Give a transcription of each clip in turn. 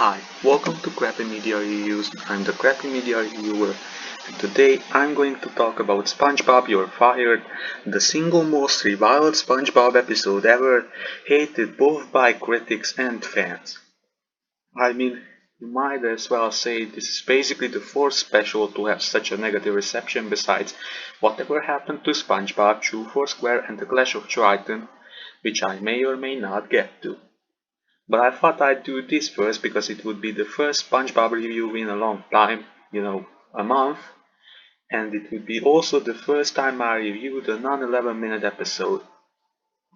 Hi, welcome to Crappy Media Reviews. I'm the Crappy Media Reviewer, and today I'm going to talk about SpongeBob You're Fired, the single most reviled SpongeBob episode ever, hated both by critics and fans. I mean, you might as well say this is basically the fourth special to have such a negative reception besides Whatever Happened to SpongeBob, True Foursquare and The Clash of Triton, which I may or may not get to. But I thought I'd do this first because it would be the first SpongeBob review in a long time, a month, and it would be also the first time I reviewed a non-11-minute episode.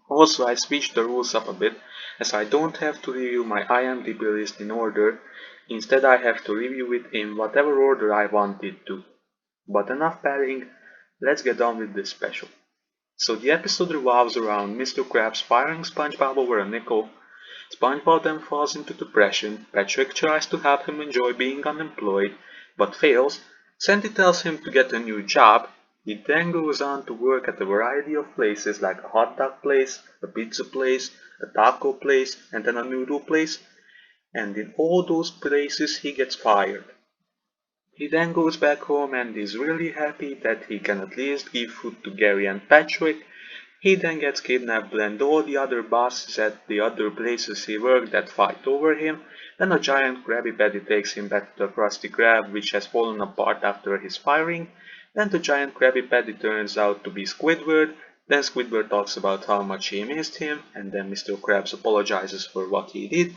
Also, I switched the rules up a bit, as I don't have to review my IMDb list in order, instead I have to review it in whatever order I want it to. But enough padding, let's get on with this special. So the episode revolves around Mr. Krabs firing SpongeBob over a nickel. SpongeBob then falls into depression. Patrick tries to help him enjoy being unemployed, but fails. Sandy tells him to get a new job. He then goes on to work at a variety of places like a hot dog place, a pizza place, a taco place, and then a noodle place. And in all those places he gets fired. He then goes back home and is really happy that he can at least give food to Gary and Patrick. He then gets kidnapped and all the other bosses at the other places he worked that fight over him. Then a giant Krabby Patty takes him back to the Krusty Krab which has fallen apart after his firing. Then the giant Krabby Patty turns out to be Squidward. Then Squidward talks about how much he missed him, and then Mr. Krabs apologizes for what he did.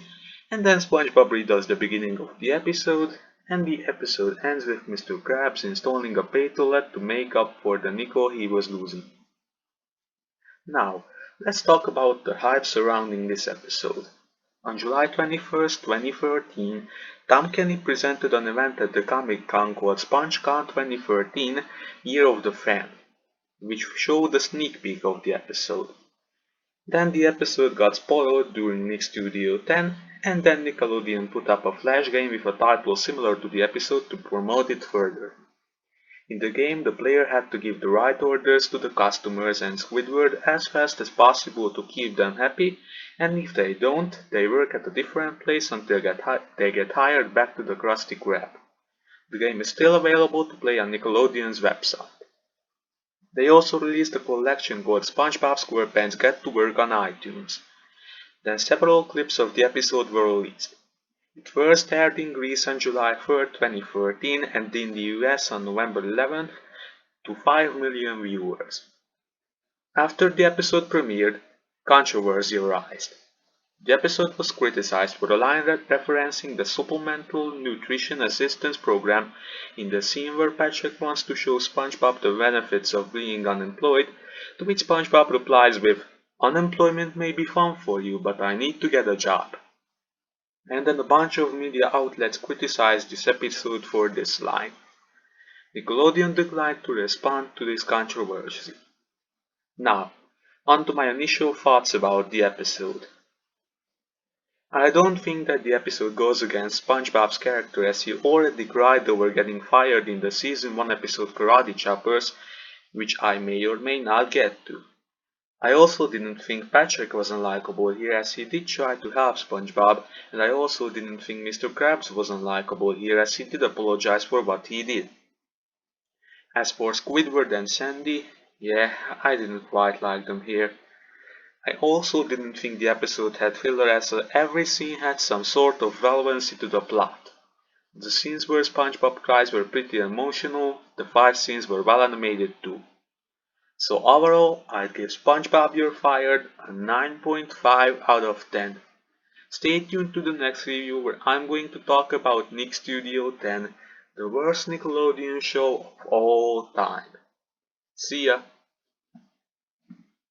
And then SpongeBob redoes the beginning of the episode, and the episode ends with Mr. Krabs installing a pay toilet to make up for the nickel he was losing. Now, let's talk about the hype surrounding this episode. On July 21st, 2013, Tom Kenny presented an event at the Comic Con called SpongeCon 2013 Year of the Fan, which showed a sneak peek of the episode. Then the episode got spoiled during Nick Studio 10, and then Nickelodeon put up a flash game with a title similar to the episode to promote it further. In the game, the player had to give the right orders to the customers and Squidward as fast as possible to keep them happy, and if they don't, they work at a different place until they get hired back to the Krusty Krab. The game is still available to play on Nickelodeon's website. They also released a collection called SpongeBob SquarePants Get to Work on iTunes. Then several clips of the episode were released. It first aired in Greece on July 3rd, 2013 and in the US on November 11th to 5 million viewers. After the episode premiered, controversy arose. The episode was criticized for a line referencing the Supplemental Nutrition Assistance Program in the scene where Patrick wants to show SpongeBob the benefits of being unemployed, to which SpongeBob replies with, "Unemployment may be fun for you, but I need to get a job." And then a bunch of media outlets criticized this episode for this line. Nickelodeon declined to respond to this controversy. Now, on to my initial thoughts about the episode. I don't think that the episode goes against SpongeBob's character, as he already cried over getting fired in the season 1 episode Karate Choppers, which I may or may not get to. I also didn't think Patrick was unlikable here, as he did try to help SpongeBob, and I also didn't think Mr. Krabs was unlikable here, as he did apologize for what he did. As for Squidward and Sandy, yeah, I didn't quite like them here. I also didn't think the episode had filler, as every scene had some sort of relevancy to the plot. The scenes where SpongeBob cries were pretty emotional, the fight scenes were well animated too. So overall, I'd give SpongeBob You're Fired a 9.5 out of 10. Stay tuned to the next review where I'm going to talk about Nick Studio 10, the worst Nickelodeon show of all time. See ya!